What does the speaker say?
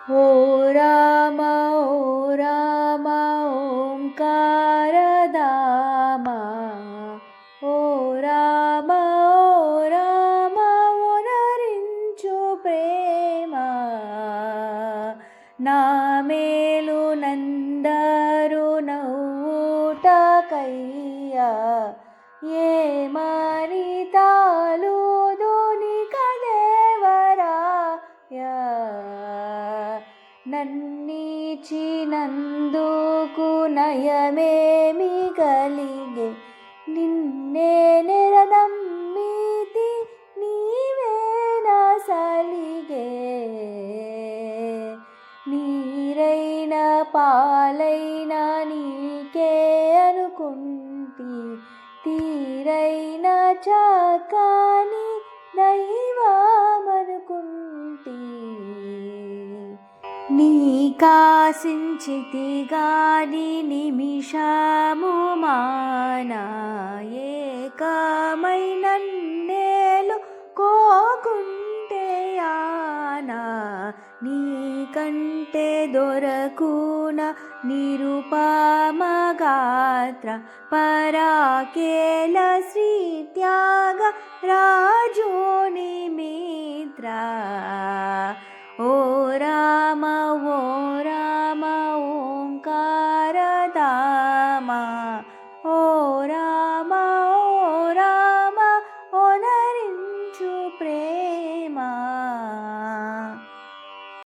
ओ राम ओंकारधाम ओ राम ఓనరించు ప్రేమ నా మేలు నందరు నవ్వుటకయ్యా ఏమని తాలుదునిక దేవరాయా నన్నిచ్చినందుకు నయమేమి కలిగే నిన్నే నెరనమ్మితి నీవే నా సలిగే నీరైన పాలైన నీకే అనుకుంటి తీరైన చక్కని దైవమనుకుంటి నీ కాసించితి గాని నిమిషము మాన ఏకమై నన్నేలు కోకుంటే ఆనా నీ కంటే దొరకున నిరుపమగాత్ర పరాకేల శ్రీ త్యాగ రాజోని మిత్ర ఓ రామ ఓంకారధామ